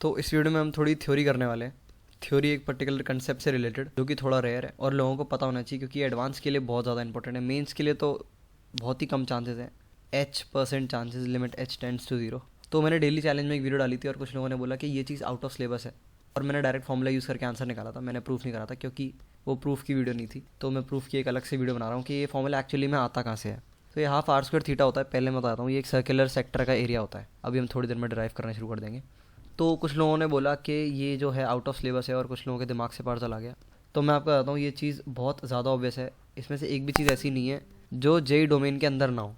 तो इस वीडियो में हम थोड़ी थ्योरी करने वाले हैं। थ्योरी एक पर्टिकुलर कंसेप्ट से रिलेटेड जो कि थोड़ा रेयर है और लोगों को पता होना चाहिए, क्योंकि एडवांस के लिए बहुत ज़्यादा इंपॉर्टेंट है। मेंस के लिए तो बहुत ही कम चांसेस हैं, H% chances, limit H tends to 0। तो मैंने डेली चैलेंज में एक वीडियो डाली थी और कुछ लोगों ने बोला कि ये चीज़ आउट ऑफ सिलेबस है, और मैंने डायरेक्ट फॉर्मूला यूज़ करके आंसर निकाला था। मैंने प्रूफ नहीं करा था क्योंकि वो प्रूफ की वीडियो नहीं थी, तो मैं प्रूफ की एक अलग से वीडियो बना रहा हूँ कि ये फॉर्मूला एक्चुअली में आता कहाँ से है। तो ये हाफ आर स्क्वायर थीटा होता है। पहले मैं बताता हूँ, ये एक सर्कुलर सेक्टर का एरिया होता है। अभी हम थोड़ी देर में ड्राइव करना शुरू कर देंगे। तो कुछ लोगों ने बोला कि ये जो है आउट ऑफ सिलेबस है और कुछ लोगों के दिमाग से पार चला गया। तो मैं आपको बताता हूँ, ये चीज़ बहुत ज़्यादा ऑब्वियस है। इसमें से एक भी चीज़ ऐसी नहीं है जो जेई डोमेन के अंदर ना हो।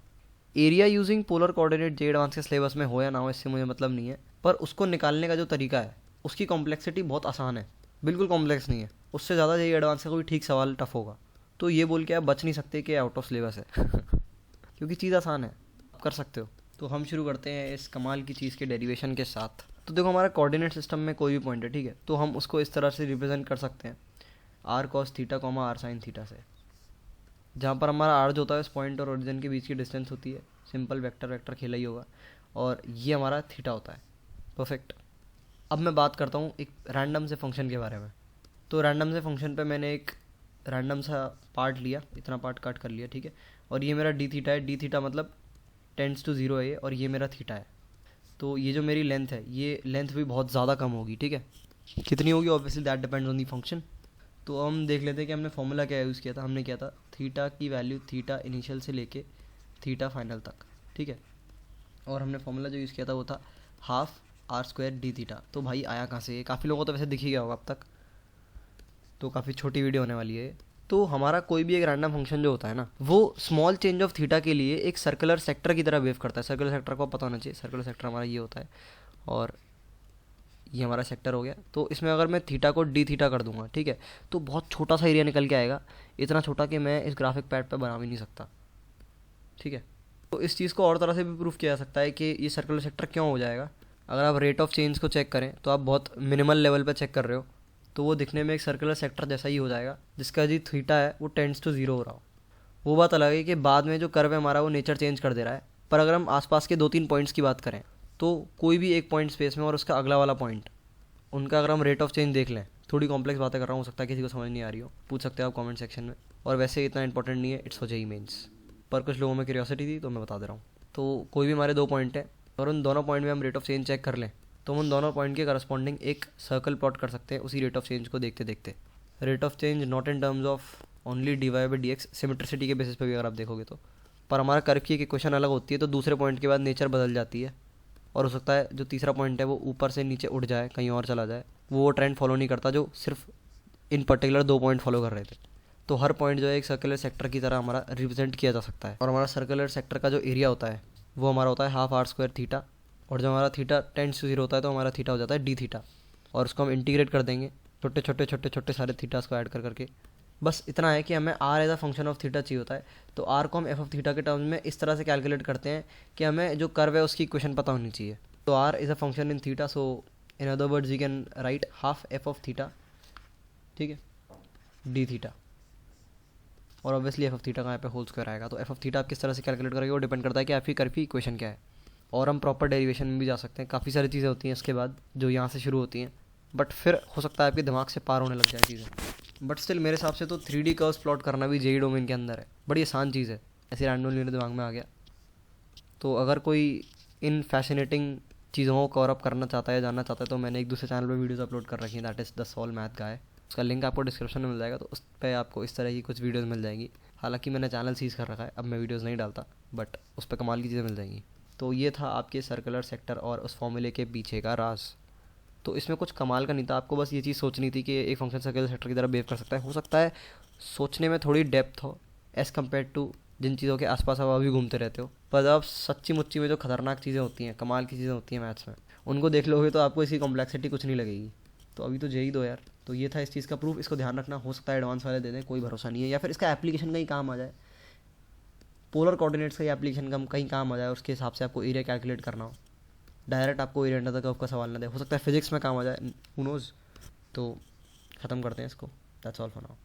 Area using polar coordinate JEE advance के सिलेबस में हो या ना हो, इससे मुझे मतलब नहीं है, पर उसको निकालने का जो तरीका है उसकी कॉम्प्लेक्सिटी बहुत आसान है, बिल्कुल कॉम्प्लेक्स नहीं है। उससे ज़्यादा जेई एडवांस का कोई ठीक सवाल टफ होगा। तो ये बोल के आप बच नहीं सकते कि आउट ऑफ सिलेबस है क्योंकि चीज़ आसान है, आप कर सकते हो। तो हम शुरू करते हैं इस कमाल की चीज़ के डेरिवेशन के साथ। तो देखो, हमारा कोऑर्डिनेट सिस्टम में कोई भी पॉइंट है, ठीक है, तो हम उसको इस तरह से रिप्रेजेंट कर सकते हैं, r cos theta comma r sine theta से, जहाँ पर हमारा आर जो होता है इस पॉइंट और ओरिजिन के बीच की डिस्टेंस होती है। सिंपल वेक्टर वेक्टर खेला ही होगा, और ये हमारा थीटा होता है। परफेक्ट। अब मैं बात करता हूँ एक रैंडम से फंक्शन के बारे में। तो रैंडम से फंक्शन पे मैंने एक रैंडम सा पार्ट लिया, इतना पार्ट कट कर लिया, ठीक है, और ये मेरा डी थीटा है। डी थीटा मतलब टेंड्स टू 0 है ये, और ये मेरा थीटा है। तो ये जो मेरी लेंथ है, ये लेंथ भी बहुत ज़्यादा कम होगी, ठीक है। कितनी होगी obviously that depends on the function. तो हम देख लेते हैं कि हमने फॉर्मूला क्या यूज़ किया था। हमने किया था थीटा की वैल्यू, थीटा इनिशियल से लेके थीटा फाइनल तक, ठीक है। और हमने फॉर्मूला जो यूज़ किया था वो था half r square d theta. तो भाई आया कहाँ से? काफ़ी लोगों को तो वैसे दिख ही गया होगा अब तक, तो काफ़ी छोटी वीडियो होने वाली है। तो हमारा कोई भी एक रैंडम फंक्शन जो होता है ना, वो स्मॉल चेंज ऑफ थीटा के लिए एक सर्कुलर सेक्टर की तरह बिहेव करता है। सर्कुलर सेक्टर को पता होना चाहिए, सर्कुलर सेक्टर हमारा ये होता है, और ये हमारा सेक्टर हो गया। तो इसमें अगर मैं थीटा को डी थीटा कर दूंगा, ठीक है, तो बहुत छोटा सा एरिया निकल के आएगा, इतना छोटा कि मैं इस ग्राफिक पैड पे बना भी नहीं सकता, ठीक है। तो इस चीज़ को और तरह से भी प्रूफ किया जा सकता है कि ये सर्कुलर सेक्टर क्यों हो जाएगा। अगर आप रेट ऑफ चेंज को चेक करें तो आप बहुत मिनिमल लेवल पर चेक कर रहे हो, तो वो दिखने में एक सर्कुलर सेक्टर जैसा ही हो जाएगा, जिसका जी थीटा है वो टेंड्स टू 0 हो रहा हो। वो बात अलग है कि बाद में जो कर्व है हमारा वो नेचर चेंज कर दे रहा है। पर अगर हम आसपास के 2-3 पॉइंट्स की बात करें, तो कोई भी एक पॉइंट स्पेस में और उसका अगला वाला पॉइंट, उनका अगर हम रेट ऑफ चेंज देख लें, थोड़ी कॉम्प्लेक्स बातें कर रहा हूँ, हो सकता है किसी को समझ नहीं आ रही हो, पूछ सकते हो आप कमेंट सेक्शन में। और वैसे इतना इंपॉर्टेंट नहीं है, इट्स फॉर जेईई मेंस, पर कुछ लोगों में क्यूरियोसिटी थी तो मैं बता दे रहा हूँ। तो कोई भी हमारे 2 पॉइंट हैं और उन दोनों पॉइंट में हम रेट ऑफ चेंज चेक कर लें, तो हम उन दोनों पॉइंट के करस्पॉन्डिंग एक सर्कल प्लॉट कर सकते हैं उसी रेट ऑफ चेंज को देखते देखते। Rate of change not in terms of only d y by d x, symmetricity के बेसिस पे भी अगर आप देखोगे तो। पर हमारा कर्व की एक इक्वेशन अलग होती है, तो दूसरे पॉइंट के बाद नेचर बदल जाती है, और हो सकता है जो तीसरा पॉइंट है वो ऊपर से नीचे उठ जाए, कहीं और चला जाए। वो ट्रेंड फॉलो नहीं करता जो सिर्फ इन पर्टिकुलर 2 पॉइंट फॉलो कर रहे थे। तो हर पॉइंट जो है एक सर्कुलर सेक्टर की तरह हमारा रिप्रेजेंट किया जा सकता है, और हमारा सर्कुलर सेक्टर का जो एरिया होता है वो हमारा होता है हाफ आर स्क्वायर थीटा। और जब हमारा थीटा टेंड्स टू 0 होता है तो हमारा थीटा हो जाता है डी थीटा, और उसको हम इंटीग्रेट कर देंगे छोटे छोटे छोटे छोटे सारे थीटास को ऐड कर करके। बस इतना है कि हमें r as a function of theta चाहिए होता है। तो आर को हम एफ ऑफ थीटा के टर्म्स में इस तरह से कैलकुलेट करते हैं कि हमें जो कर्व है उसकी इक्वेशन पता होनी चाहिए। तो r is a function in theta, so in other words we can write half f of theta, ठीक है, डी थीटा। और ऑब्वियसली एफ ऑफ थीटा का यहाँ पे होल स्क्वायर आएगा। तो एफ ऑफ थीटा आप किस तरह से कैलकुलेट करेंगे वो डिपेंड करता है कि आपकी कर्व की इक्वेशन क्या है। और हम प्रॉपर डेरिवेशन में भी जा सकते हैं, काफ़ी सारी चीज़ें होती हैं इसके बाद जो यहाँ से शुरू होती हैं, बट फिर हो सकता है आपके दिमाग से पार होने लग जाए चीज़ें। बट स्टिल मेरे हिसाब से तो 3D कर्व्स प्लॉट करना भी जेईई डोमेन के अंदर है, बड़ी आसान चीज़ है, ऐसे रैंडमली मेरे दिमाग में आ गया। तो अगर कोई इन फैसिनेटिंग चीज़ों को कवर अप करना चाहता है, जानना चाहता है, तो मैंने एक दूसरे चैनल पर वीडियोज़ अपलोड कर रखी हैं, that is the solve math guy. उसका लिंक आपको डिस्क्रिप्शन में मिल जाएगा, तो उस पर आपको इस तरह की कुछ वीडियोज़ मिल जाएंगी। हालांकि मैंने चैनल सीज कर रखा है, अब मैं वीडियोज़ नहीं डालता, बट उस पर कमाल की चीज़ें मिल जाएंगी। तो ये था आपके सर्कुलर सेक्टर और उस फॉर्मूले के पीछे का राज। तो इसमें कुछ कमाल का नहीं था, आपको बस ये चीज़ सोचनी थी कि एक फंक्शन सर्कुलर सेक्टर की तरह बिहेव कर सकता है। हो सकता है सोचने में थोड़ी डेप्थ हो एज़ कम्पेयर टू जिन चीज़ों के आसपास आप अभी घूमते रहते हो, पर जब आप सच्ची मुच्ची में जो खतरनाक चीज़ें होती हैं, कमाल की चीज़ें होती हैं मैथ्स में, उनको देख लोगे तो आपको इसकी कॉम्प्लेक्सिटी कुछ नहीं लगेगी। तो अभी तो जेईई दो यार। तो ये था इस चीज़ का प्रूफ, इसको ध्यान रखना। हो सकता है एडवांस वाले दे दें, कोई भरोसा नहीं है, या फिर इसका एप्लीकेशन कहीं काम आ जाए, पोलर कोऑर्डिनेट्स का ही एप्लीकेशन का कहीं काम आ जाए, उसके हिसाब से आपको एरिया कैलकुलेट करना हो, डायरेक्ट आपको एरिया अंडर द कर्व का सवाल ना दे। हो सकता है फिजिक्स में काम आ जाए, हू नोज़। तो ख़त्म करते हैं इसको, दैट्स ऑल फॉर नाउ।